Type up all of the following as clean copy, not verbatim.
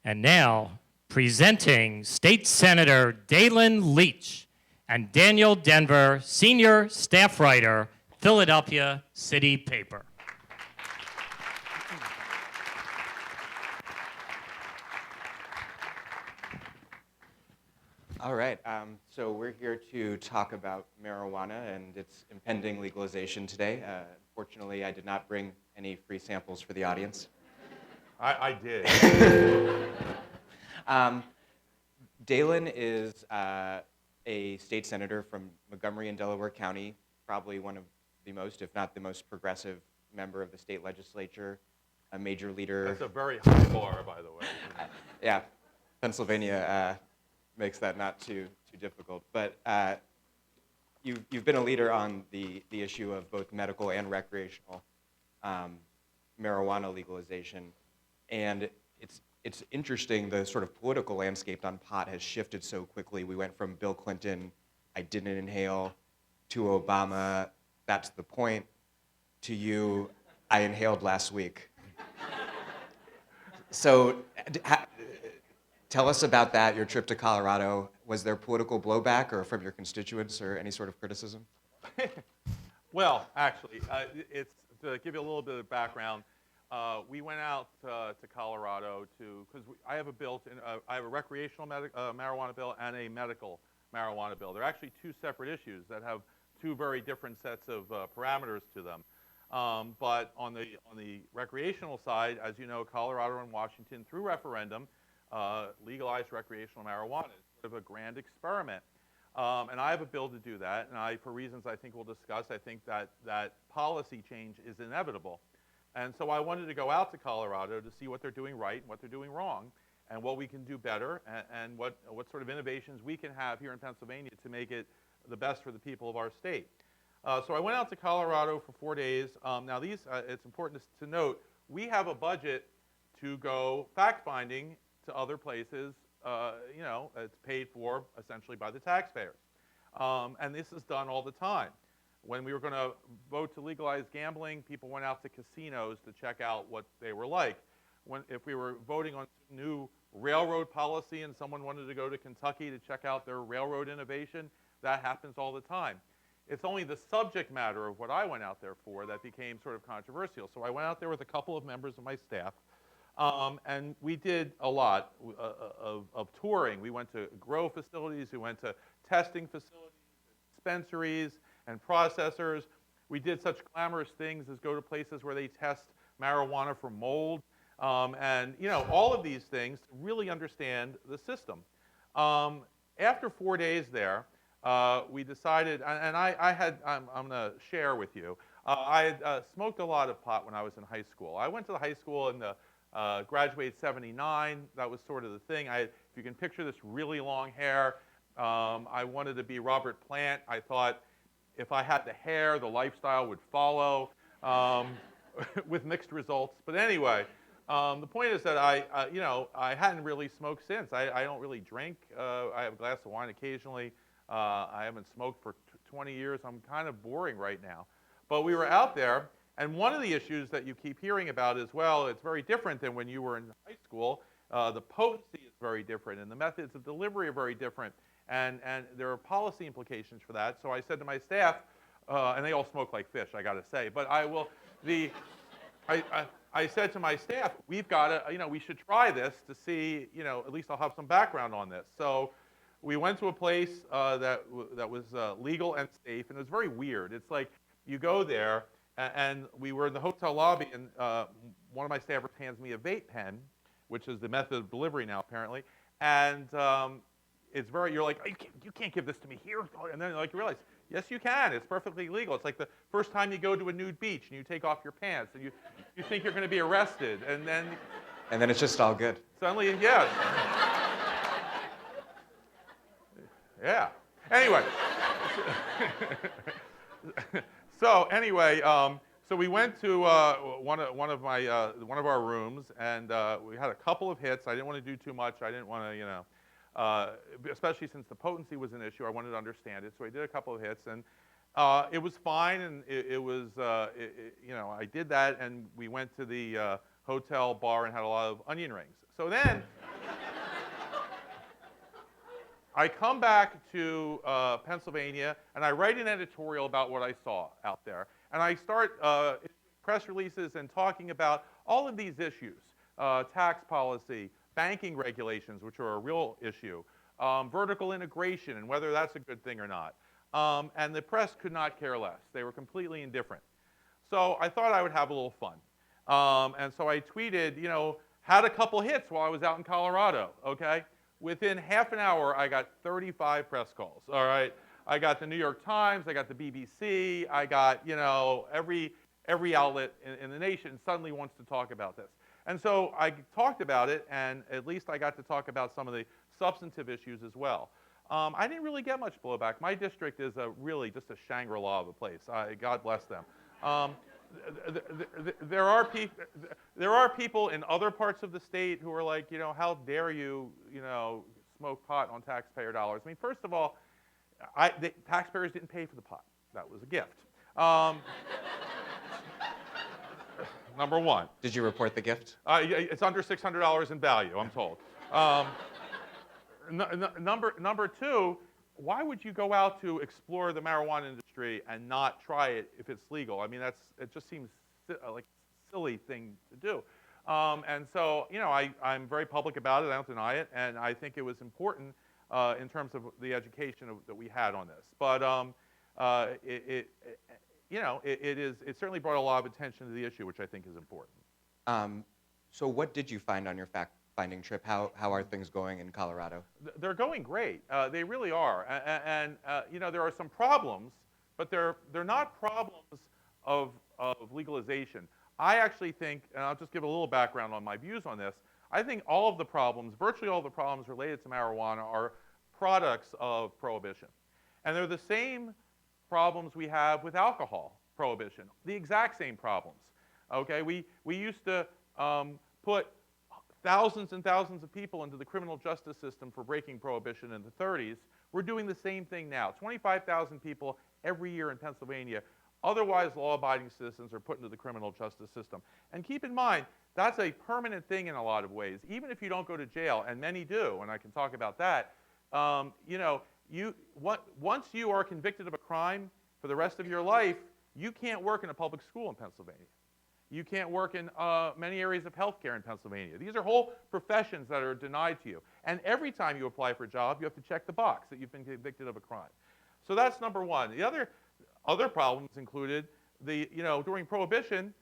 And now, presenting State Senator Daylin Leach and Daniel Denver, Senior Staff Writer, Philadelphia City Paper. All right, so we're here to talk about marijuana and its impending legalization today. Fortunately, I did not bring any free samples for the audience. I did. Daylin is a state senator from Montgomery and Delaware County, probably one of the most, if not the most progressive member of the state legislature, a major leader. That's a very high bar, by the way. Yeah, Pennsylvania makes that not too difficult. But you've been a leader on the issue of both medical and recreational marijuana legalization. And it's interesting, the sort of political landscape on pot has shifted so quickly. We went from Bill Clinton, I didn't inhale, to Obama, that's the point, to you, I inhaled last week. So tell us about that, your trip to Colorado. Was there political blowback or from your constituents or any sort of criticism? Well, actually, it's to give you a little bit of background. We went out to Colorado because I have I have a recreational marijuana bill and a medical marijuana bill. They're actually two separate issues that have two very different sets of parameters to them. But on the recreational side, as you know, Colorado and Washington, through referendum, legalized recreational marijuana. It's sort of a grand experiment. And I have a bill to do that, and for reasons I think we'll discuss, I think that policy change is inevitable. And so I wanted to go out to Colorado to see what they're doing right and what they're doing wrong, and what we can do better, and what sort of innovations we can have here in Pennsylvania to make it the best for the people of our state. So I went out to Colorado for 4 days. Now it's important to note, we have a budget to go fact-finding to other places. It's paid for essentially by the taxpayers. And this is done all the time. When we were going to vote to legalize gambling, people went out to casinos to check out what they were like. If we were voting on new railroad policy and someone wanted to go to Kentucky to check out their railroad innovation, that happens all the time. It's only the subject matter of what I went out there for that became sort of controversial. So I went out there with a couple of members of my staff. And we did a lot of touring. We went to grow facilities, we went to testing facilities, dispensaries, and processors. We did such glamorous things as go to places where they test marijuana for mold, and all of these things to really understand the system. After 4 days there, we decided, and I'm going to share with you, I had smoked a lot of pot when I was in high school. I went to the high school in the graduated 79. That was sort of the thing. If you can picture this really long hair, I wanted to be Robert Plant. I thought if I had the hair, the lifestyle would follow, with mixed results. But anyway, the point is that I hadn't really smoked since. I don't really drink. I have a glass of wine occasionally. I haven't smoked for 20 years. I'm kind of boring right now. But we were out there. And one of the issues that you keep hearing about as well, it's very different than when you were in high school. The potency is very different, and the methods of delivery are very different, and there are policy implications for that. So I said to my staff, and they all smoke like fish, I got to say, but I said to my staff, we've got to, we should try this to see, at least I'll have some background on this. So we went to a place that was legal and safe, and it was very weird. It's like you go there. And we were in the hotel lobby, and one of my staffers hands me a vape pen, which is the method of delivery now, apparently. And it's you're like, oh, you can't give this to me here. And then you realize, yes, you can. It's perfectly legal. It's like the first time you go to a nude beach and you take off your pants, and you think you're going to be arrested. And then it's just all good. Suddenly, yeah. Yeah. Anyway. So anyway, so we went to one of our rooms, and we had a couple of hits. I didn't want to do too much. I didn't want to, especially since the potency was an issue. I wanted to understand it, so I did a couple of hits, and it was fine. And it was, I did that, and we went to the hotel bar and had a lot of onion rings. So then I come back to Pennsylvania, and I write an editorial about what I saw out there. And I start press releases and talking about all of these issues, tax policy, banking regulations, which are a real issue, vertical integration, and whether that's a good thing or not. And the press could not care less. They were completely indifferent. So I thought I would have a little fun. And so I tweeted, had a couple hits while I was out in Colorado, okay? Within half an hour, I got 35 press calls, all right? I got the New York Times, I got the BBC, I got, every outlet in the nation suddenly wants to talk about this. And so I talked about it, and at least I got to talk about some of the substantive issues as well. I didn't really get much blowback. My district is really just a Shangri-La of a place. God bless them. There are people in other parts of the state who are like, how dare you, smoke pot on taxpayer dollars. I mean, first of all, the taxpayers didn't pay for the pot. That was a gift. Number one. Did you report the gift? It's under $600 in value, I'm told. Number two, why would you go out to explore the marijuana industry and not try it if it's legal? I mean, it just seems like a silly thing to do. And so, I'm very public about it. I don't deny it, and I think it was important in terms of the education that we had on this. But it certainly brought a lot of attention to the issue, which I think is important. So what did you find on your fact-finding trip? How are things going in Colorado? They're going great. They really are. And there are some problems, but they're not problems of legalization. I actually think, and I'll just give a little background on my views on this, I think all of the problems, virtually all the problems related to marijuana are products of prohibition. And they're the same problems we have with alcohol prohibition, the exact same problems. Okay, we used to put thousands and thousands of people into the criminal justice system for breaking prohibition in the 30s. We're doing the same thing now. 25,000 people every year in Pennsylvania, otherwise law-abiding citizens, are put into the criminal justice system. And keep in mind, that's a permanent thing in a lot of ways. Even if you don't go to jail, and many do, and I can talk about that, once you are convicted of a crime for the rest of your life, you can't work in a public school in Pennsylvania. You can't work in many areas of healthcare in Pennsylvania. These are whole professions that are denied to you. And every time you apply for a job, you have to check the box that you've been convicted of a crime. So that's number one. The other problems included during Prohibition,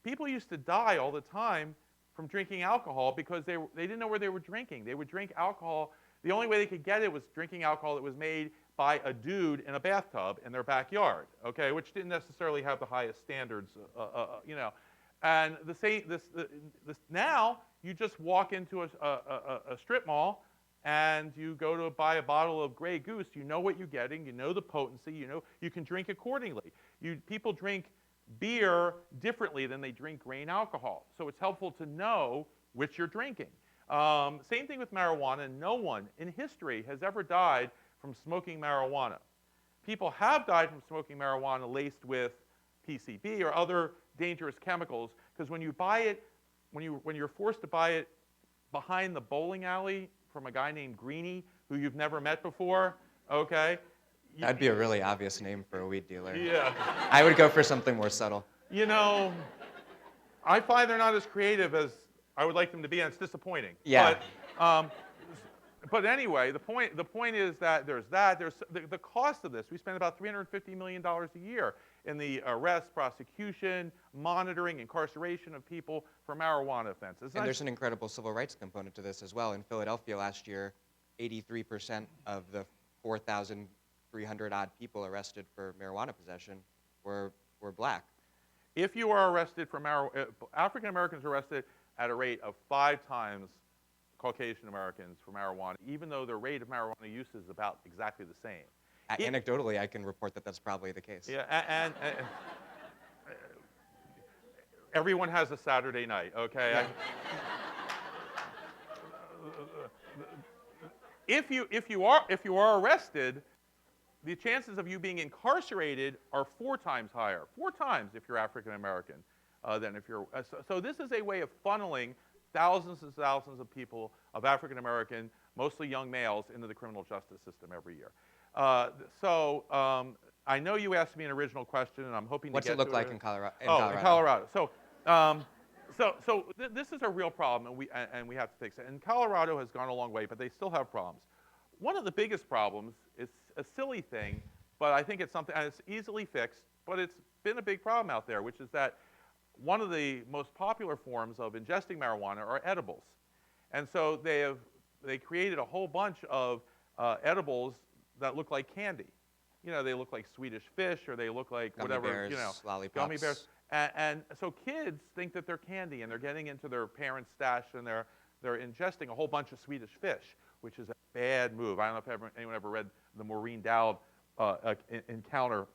people used to die all the time from drinking alcohol because they didn't know where they were drinking. They would drink alcohol. The only way they could get it was drinking alcohol that was made by a dude in a bathtub in their backyard, okay, which didn't necessarily have the highest standards, And now you just walk into a strip mall and you go to buy a bottle of Grey Goose. You know what you're getting. You know the potency. You can drink accordingly. People drink beer differently than they drink grain alcohol. So it's helpful to know which you're drinking. Same thing with marijuana. No one in history has ever died from smoking marijuana. People have died from smoking marijuana laced with PCB or other dangerous chemicals, because when you buy it, when you're forced to buy it behind the bowling alley from a guy named Greenie, who you've never met before, okay? That'd be a really obvious name for a weed dealer. Yeah. I would go for something more subtle. I find they're not as creative as I would like them to be, and it's disappointing. Yeah. But anyway, the point is that there's the cost of this. We spend about $350 million a year in the arrest, prosecution, monitoring, incarceration of people for marijuana offenses. And there's an incredible civil rights component to this as well. In Philadelphia last year, 83% of the 4,300 odd people arrested for marijuana possession were black. If you are arrested for African Americans are arrested at a rate of 5 times Caucasian Americans for marijuana, even though their rate of marijuana use is about exactly the same. Anecdotally, I can report that that's probably the case. Yeah, and everyone has a Saturday night, okay? If you are arrested, the chances of you being incarcerated are 4 times higher. 4 times if you're African American than if you're. So this is a way of funneling thousands and thousands of people, of African American, mostly young males, into the criminal justice system every year. I know you asked me an original question, and I'm hoping to What's get it look to like it. in Colorado? In Colorado. This is a real problem, and we have to fix it. And Colorado has gone a long way, but they still have problems. One of the biggest problems is a silly thing, but I think it's something, and it's easily fixed, but it's been a big problem out there, which is that one of the most popular forms of ingesting marijuana are edibles. And so they created a whole bunch of edibles that look like candy. You know, they look like Swedish fish, or they look like Gummy whatever, bears, you know, lollipops. gummy bears. And so kids think that they're candy, and they're getting into their parents' stash, and they're ingesting a whole bunch of Swedish fish, which is a bad move. I don't know if anyone ever read the Maureen Dowd encounter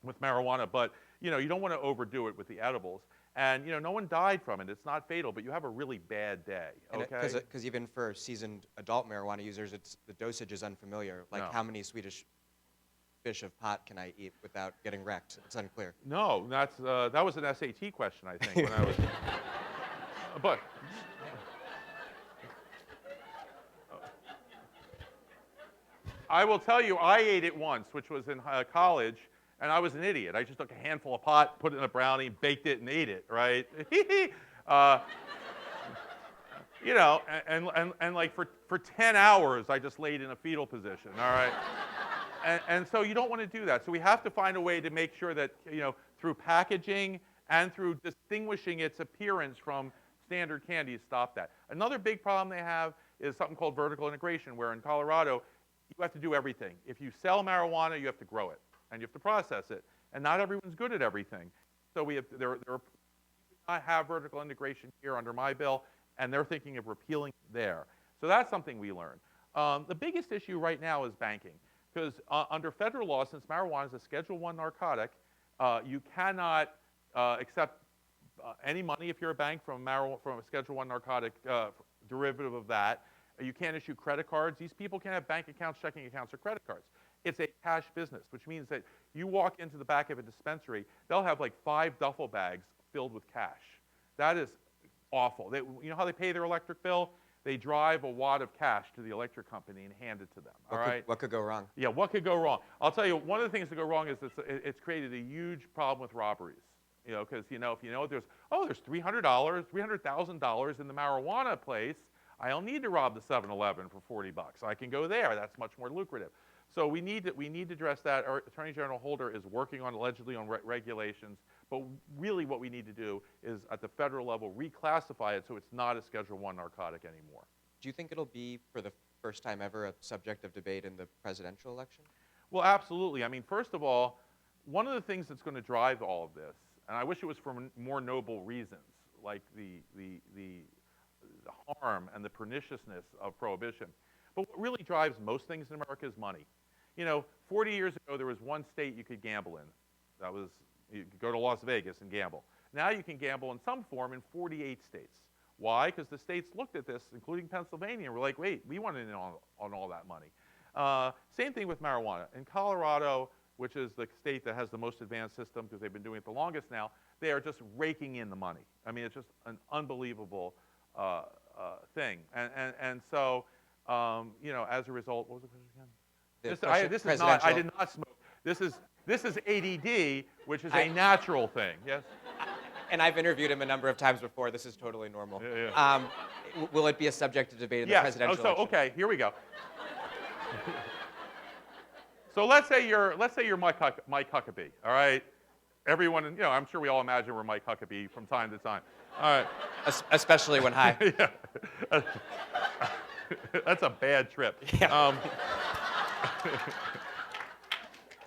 with marijuana, but you know, you don't want to overdo it with the edibles. And you know, no one died from it. It's not fatal, but you have a really bad day. Okay. Because even for seasoned adult marijuana users, the dosage is unfamiliar. Like No. how many Swedish fish of pot can I eat without getting wrecked? It's unclear. No, that was an SAT question, I think, when I was. But I will tell you, I ate it once, which was in college, and I was an idiot. I just took a handful of pot, put it in a brownie, baked it, and ate it. Right? You know, and like for 10 hours, I just laid in a fetal position. All right. And so you don't want to do that. So we have to find a way to make sure that, you know, through packaging and through distinguishing its appearance from standard candies, stop that. Another big problem they have is something called vertical integration, where in Colorado, you have to do everything. If you sell marijuana, you have to grow it, and you have to process it. And not everyone's good at everything. So we I have vertical integration here under my bill, and they're thinking of repealing it there. So that's something we learned. The biggest issue right now is banking. Because under federal law, since marijuana is a Schedule I narcotic, you cannot accept any money if you're a bank from a Schedule I narcotic derivative of that. You can't issue credit cards. These people can't have bank accounts, checking accounts, or credit cards. It's a cash business, which means that you walk into the back of a dispensary, they'll have like 5 duffel bags filled with cash. That is awful. You know how they pay their electric bill? They drive a wad of cash to the electric company and hand it to them. All right. What could go wrong? Yeah, what could go wrong? I'll tell you, one of the things that go wrong is it's created a huge problem with robberies. You know, because you know, if you know there's $300, $300,000 in the marijuana place, I don't need to rob the 7-Eleven for $40. I can go there. That's much more lucrative. So we need to address that. Our Attorney General Holder is working on allegedly on regulations, but really what we need to do is at the federal level reclassify it so it's not a Schedule I narcotic anymore. Do you think it'll be, for the first time ever, a subject of debate in the presidential election? Well, absolutely. I mean, first of all, one of the things that's going to drive all of this, and I wish it was for more noble reasons, like the harm and the perniciousness of prohibition. But what really drives most things in America is money. You know, 40 years ago, there was one state you could gamble in. That was, you could go to Las Vegas and gamble. Now you can gamble in some form in 48 states. Why? Because the states looked at this, including Pennsylvania, and were like, wait, we want in on all that money. Same thing with marijuana. In Colorado, which is the state that has the most advanced system because they've been doing it the longest now, they are just raking in the money. I mean, it's just an unbelievable thing. And so, you know, as a result, what was the question again? I did not smoke. This is ADD, which is a natural thing. Yes. And I've interviewed him a number of times before. This is totally normal. Yeah. Will it be a subject of debate in the Yes. presidential So election? okay, here we go. So let's say you're Mike Huckabee. All right. Everyone, you know, I'm sure we all imagine we're Mike Huckabee from time to time. All right. Especially when high. Yeah. That's a bad trip. Yeah.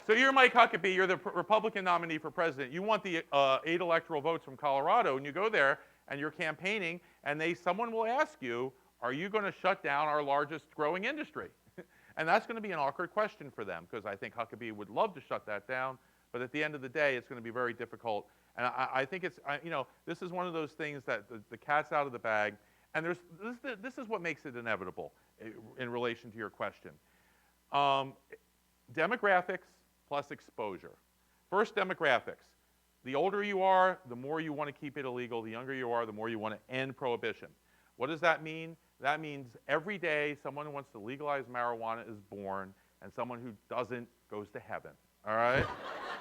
So you're Mike Huckabee. You're the Republican nominee for president. You want the 8 electoral votes from Colorado, and you go there and you're campaigning, and someone will ask you, "Are you going to shut down our largest growing industry?" And that's going to be an awkward question for them because I think Huckabee would love to shut that down, but at the end of the day, it's going to be very difficult. And I think you know, this is one of those things that the cat's out of the bag. And this is what makes it inevitable in relation to your question. Demographics plus exposure. First, demographics. The older you are, the more you want to keep it illegal. The younger you are, the more you want to end prohibition. What does that mean? That means every day someone who wants to legalize marijuana is born, and someone who doesn't goes to heaven. All right?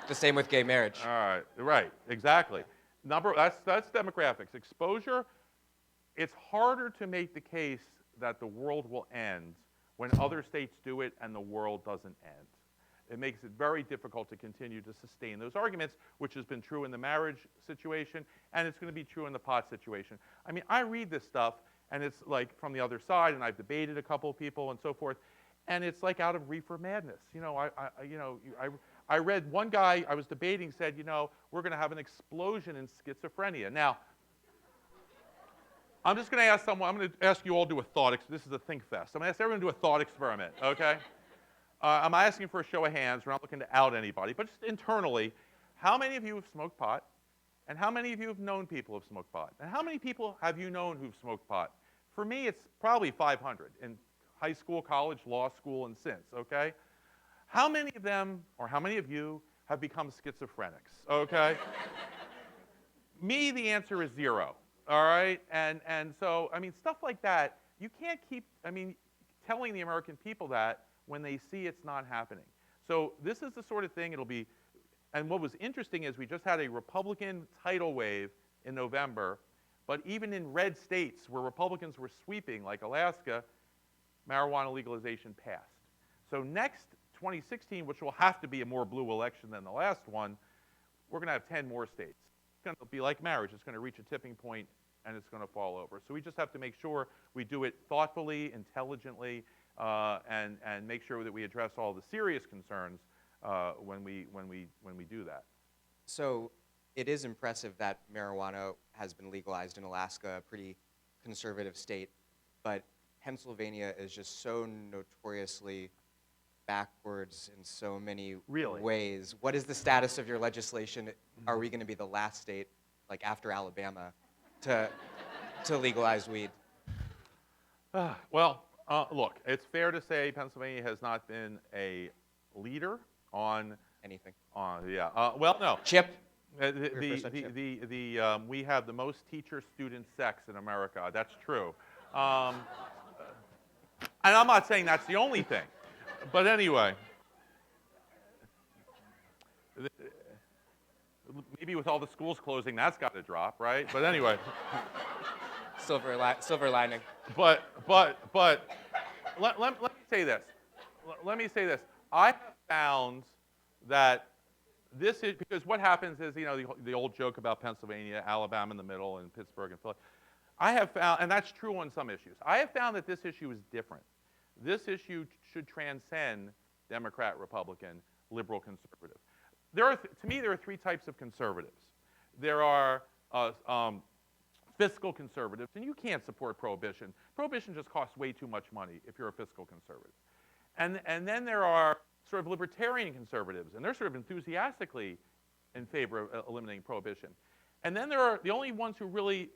The same with gay marriage. All right, right, exactly. That's demographics. Exposure, it's harder to make the case that the world will end when other states do it and the world doesn't end. It makes it very difficult to continue to sustain those arguments, which has been true in the marriage situation, and it's going to be true in the pot situation. I mean, I read this stuff, and it's like from the other side, and I've debated a couple of people and so forth, and it's like out of reefer madness. You know, I read one guy I was debating said, you know, we're going to have an explosion in schizophrenia. Now, I'm just going to ask someone, I'm going to ask you all to do a thought, this is a ThinkFest. I'm going to ask everyone to do a thought experiment, okay? I'm asking for a show of hands. We're not looking to out anybody, but just internally, how many of you have smoked pot? And how many of you have known people who've smoked pot? And how many people have you known who've smoked pot? For me, it's probably 500 in high school, college, law school, and since, okay? How many of them, or how many of you, have become schizophrenics, okay? Me, the answer is 0, all right? And so, I mean, stuff like that, you can't keep, I mean, telling the American people that when they see it's not happening. So this is the sort of thing it'll be, and what was interesting is we just had a Republican tidal wave in November, but even in red states where Republicans were sweeping, like Alaska, marijuana legalization passed. So next 2016, which will have to be a more blue election than the last one, we're going to have 10 more states. It's going to be like marriage. It's going to reach a tipping point, and it's going to fall over. So we just have to make sure we do it thoughtfully, intelligently, and make sure that we address all the serious concerns when we do that. So it is impressive that marijuana has been legalized in Alaska, a pretty conservative state, but Pennsylvania is just so notoriously backwards in so many ways. What is the status of your legislation? Are we going to be the last state, like after Alabama, to legalize weed? Well, look, it's fair to say Pennsylvania has not been a leader on Anything. Well, no. Chip? We have the most teacher-student sex in America. That's true. And I'm not saying that's the only thing. But anyway, maybe with all the schools closing, that's got to drop, right? But anyway. Silver lining. But let me say this. Let me say this. I have found that this is, because what happens is, you know, the old joke about Pennsylvania, Alabama in the middle, and Pittsburgh and Philly. I have found, and that's true on some issues, I have found that this issue is different. This issue should transcend Democrat, Republican, liberal, conservative. To me, there are 3 types of conservatives. There are fiscal conservatives, and you can't support prohibition. Prohibition just costs way too much money if you're a fiscal conservative. And then there are sort of libertarian conservatives, and they're sort of enthusiastically in favor of eliminating prohibition. And then there are the only ones who really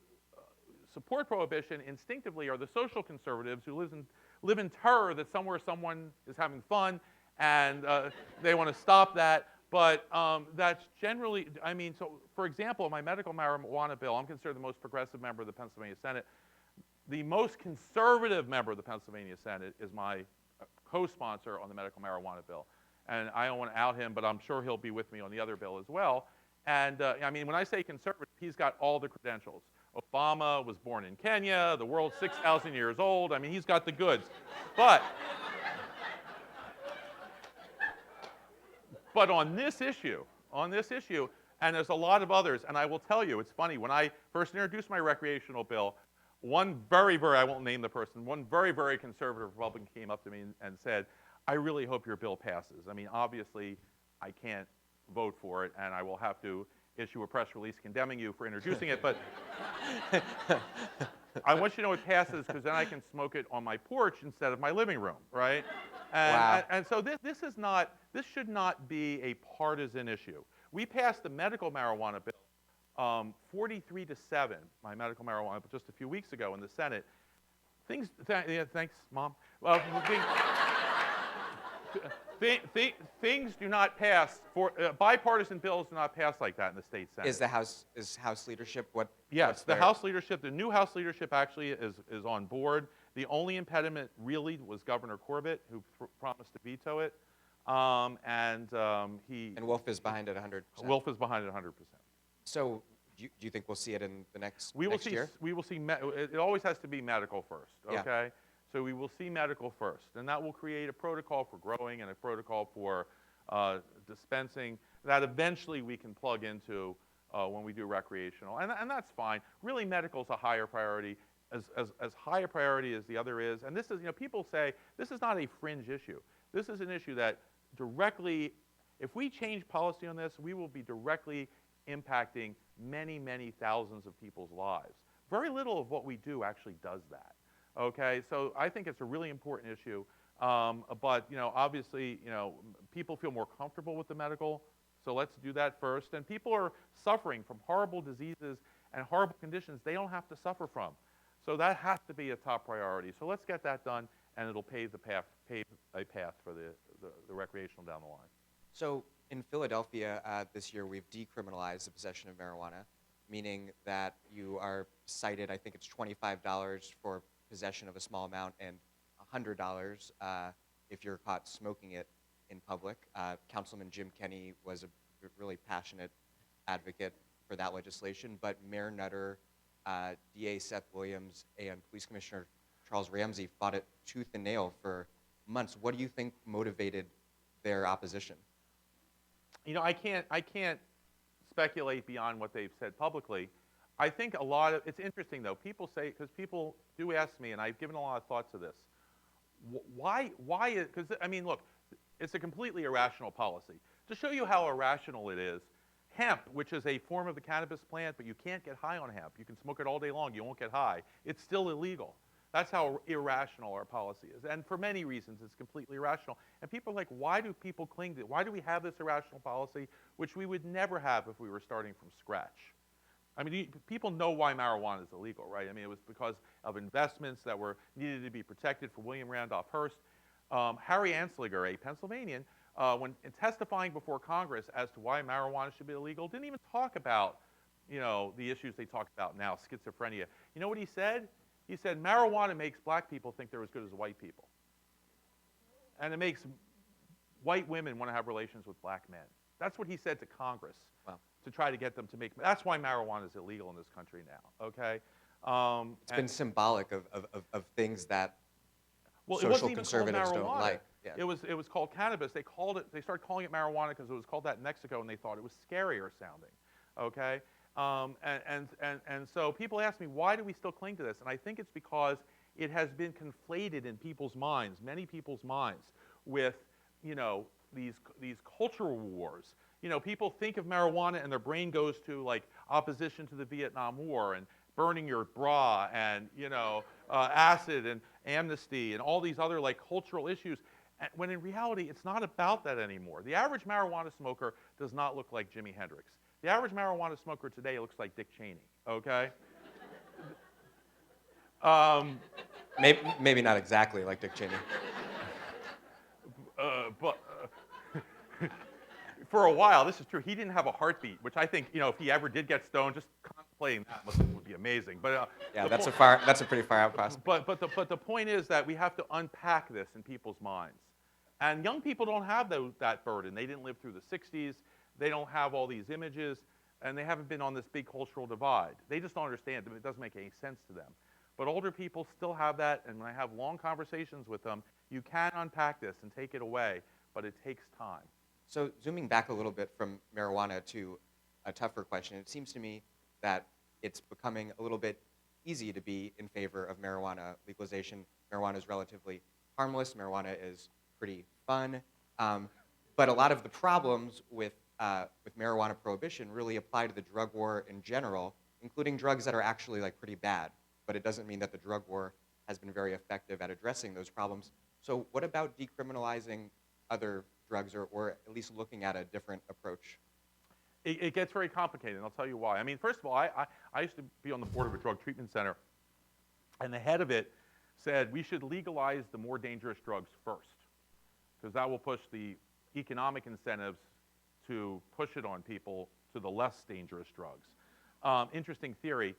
support prohibition instinctively are the social conservatives who live in terror that somewhere someone is having fun and they want to stop that. But that's generally, I mean, so for example, my medical marijuana bill, I'm considered the most progressive member of the Pennsylvania Senate. The most conservative member of the Pennsylvania Senate is my co-sponsor on the medical marijuana bill. And I don't want to out him, but I'm sure he'll be with me on the other bill as well. And I mean, when I say conservative, he's got all the credentials. Obama was born in Kenya, the world's 6,000 years old. I mean, he's got the goods. But on this issue, and there's a lot of others, and I will tell you, it's funny, when I first introduced my recreational bill, one very, I won't name the person, one very, very conservative Republican came up to me and said, I really hope your bill passes. I mean, obviously, I can't vote for it, and I will have to issue a press release condemning you for introducing it, but I want you to know it passes because then I can smoke it on my porch instead of my living room, right? And, wow. And so this should not be a partisan issue. We passed the medical marijuana bill 43-7, my medical marijuana, but just a few weeks ago in the Senate. Thanks, Mom. things do not pass for bipartisan bills do not pass like that in the state Senate. Is House leadership what? Yes, what's the their- House leadership, the new House leadership actually is on board. The only impediment really was Governor Corbett, who promised to veto it, he And Wolf is behind it 100%. Wilf is behind it 100%. So do you think we'll see it in the next We will next see. year? We will see. It always has to be medical first. Yeah. Okay. So we will see medical first, and that will create a protocol for growing and a protocol for dispensing that eventually we can plug into when we do recreational, and that's fine. Really, medical is a higher priority, as high a priority as the other is. And this is, people say this is not a fringe issue. This is an issue that directly, if we change policy on this, we will be directly impacting many, many thousands of people's lives. Very little of what we do actually does that. Okay, so I think it's a really important issue. But obviously, people feel more comfortable with the medical, so let's do that first. And people are suffering from horrible diseases and horrible conditions they don't have to suffer from. So that has to be a top priority. So let's get that done, and it'll pave a path for the recreational down the line. So in Philadelphia this year, we've decriminalized the possession of marijuana, meaning that you are cited, I think it's $25 for possession of a small amount and $100 if you're caught smoking it in public. Councilman Jim Kenney was a really passionate advocate for that legislation, but Mayor Nutter, DA Seth Williams, and Police Commissioner Charles Ramsey fought it tooth and nail for months. What do you think motivated their opposition? I can't speculate beyond what they've said publicly. I think a lot of, it's interesting though, people say, because people do ask me, and I've given a lot of thought to this, why, because look, it's a completely irrational policy. To show you how irrational it is, hemp, which is a form of the cannabis plant, but you can't get high on hemp. You can smoke it all day long, you won't get high. It's still illegal. That's how irrational our policy is. And for many reasons, it's completely irrational. And people are like, why do people cling to it? Why do we have this irrational policy, which we would never have if we were starting from scratch? People know why marijuana is illegal, right? It was because of investments that were needed to be protected for William Randolph Hearst. Harry Anslinger, a Pennsylvanian, when testifying before Congress as to why marijuana should be illegal, didn't even talk about, the issues they talk about now, schizophrenia. You know what he said? He said, marijuana makes black people think they're as good as white people. And it makes white women want to have relations with black men. That's what he said to Congress. Wow. To try to get them to make, that's why marijuana is illegal in this country now, okay? It's been symbolic of things that well, social it wasn't even conservatives called marijuana. don't like. Yeah. It was called cannabis. They started calling it marijuana because it was called that in Mexico, and they thought it was scarier sounding, okay? And so people ask me, why do we still cling to this? And I think it's because it has been conflated in people's minds, many people's minds, with, these cultural wars. People think of marijuana and their brain goes to like opposition to the Vietnam War and burning your bra and, acid and amnesty and all these other like cultural issues. When in reality, it's not about that anymore. The average marijuana smoker does not look like Jimi Hendrix. The average marijuana smoker today looks like Dick Cheney, okay? Maybe not exactly like Dick Cheney. But for a while, this is true, he didn't have a heartbeat, which I think, if he ever did get stoned, just contemplating that would be amazing. But Yeah, that's a pretty far out prospect. But the point is that we have to unpack this in people's minds. And young people don't have that burden. They didn't live through the 60s. They don't have all these images, and they haven't been on this big cultural divide. They just don't understand it. It doesn't make any sense to them. But older people still have that, and when I have long conversations with them, you can unpack this and take it away, but it takes time. So zooming back a little bit from marijuana to a tougher question, it seems to me that it's becoming a little bit easy to be in favor of marijuana legalization. Marijuana is relatively harmless. Marijuana is pretty fun. But a lot of the problems with marijuana prohibition really apply to the drug war in general, including drugs that are actually like pretty bad. But it doesn't mean that the drug war has been very effective at addressing those problems. So what about decriminalizing other drugs, or at least looking at a different approach? It gets very complicated, and I'll tell you why. First of all, I used to be on the board of a drug treatment center, and the head of it said we should legalize the more dangerous drugs first. because that will push the economic incentives to push it on people to the less dangerous drugs. Interesting theory.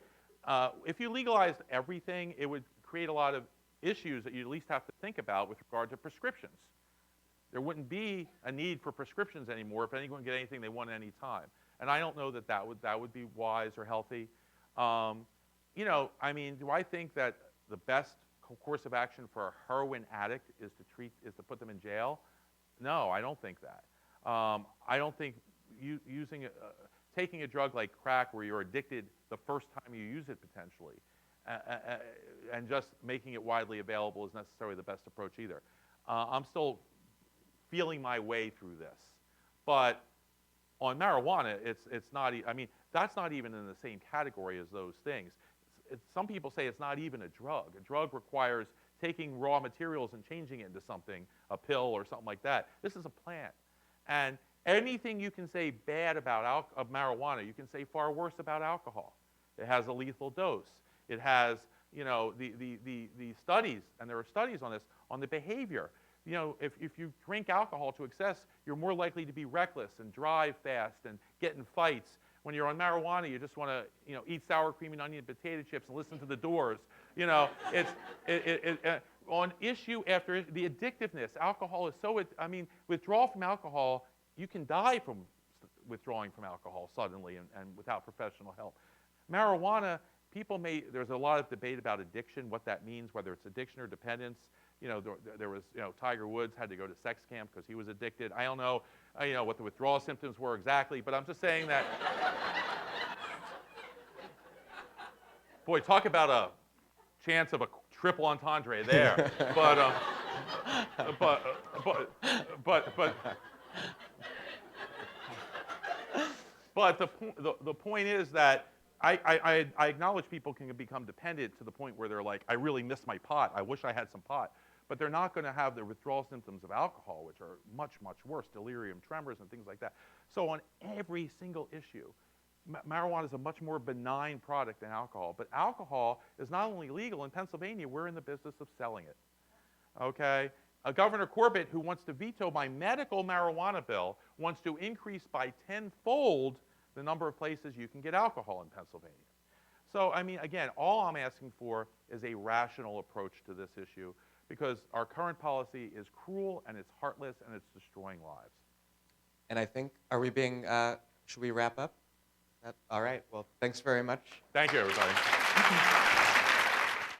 If you legalized everything, it would create a lot of issues that you at least have to think about with regard to prescriptions. There wouldn't be a need for prescriptions anymore if anyone can get anything they want at any time. And I don't know that that would be wise or healthy. You know, I mean, do I think that the best course of action for a heroin addict is to put them in jail? No, I don't think that. I don't think taking a drug like crack where you're addicted the first time you use it potentially, and just making it widely available is necessarily the best approach either. I'm still feeling my way through this. But on marijuana, it's not, I mean, that's not even in the same category as those things. Some people say it's not even a drug. A drug requires taking raw materials and changing it into something, a pill or something like that. This is a plant. And anything you can say bad about marijuana, you can say far worse about alcohol. It has a lethal dose. It has, you know, the studies, and there are studies on this, on the behavior. You know, if you drink alcohol to excess, you're more likely to be reckless and drive fast and get in fights. When you're on marijuana, you just want to, you know, eat sour cream and onion potato chips and listen to the Doors. You know, on issue after the addictiveness, alcohol is so, I mean, withdrawal from alcohol, you can die from withdrawing from alcohol suddenly and without professional help. Marijuana, there's a lot of debate about addiction, what that means, whether it's addiction or dependence. You know, there was, you know, Tiger Woods had to go to sex camp because he was addicted. I don't know, you know, what the withdrawal symptoms were exactly, but I'm just saying that. Boy, talk about a chance of a triple entendre there. But the point is that I acknowledge people can become dependent to the point where they're like, I really miss my pot. I wish I had some pot. But they're not going to have the withdrawal symptoms of alcohol, which are much, much worse, delirium tremors and things like that. So on every single issue, marijuana is a much more benign product than alcohol. But alcohol is not only legal in Pennsylvania, we're in the business of selling it. Okay? Governor Corbett, who wants to veto my medical marijuana bill, wants to increase by tenfold the number of places you can get alcohol in Pennsylvania. So, I mean, again, all I'm asking for is a rational approach to this issue, because our current policy is cruel and it's heartless and it's destroying lives. And I think, should we wrap up? All right, well, thanks very much. Thank you, everybody.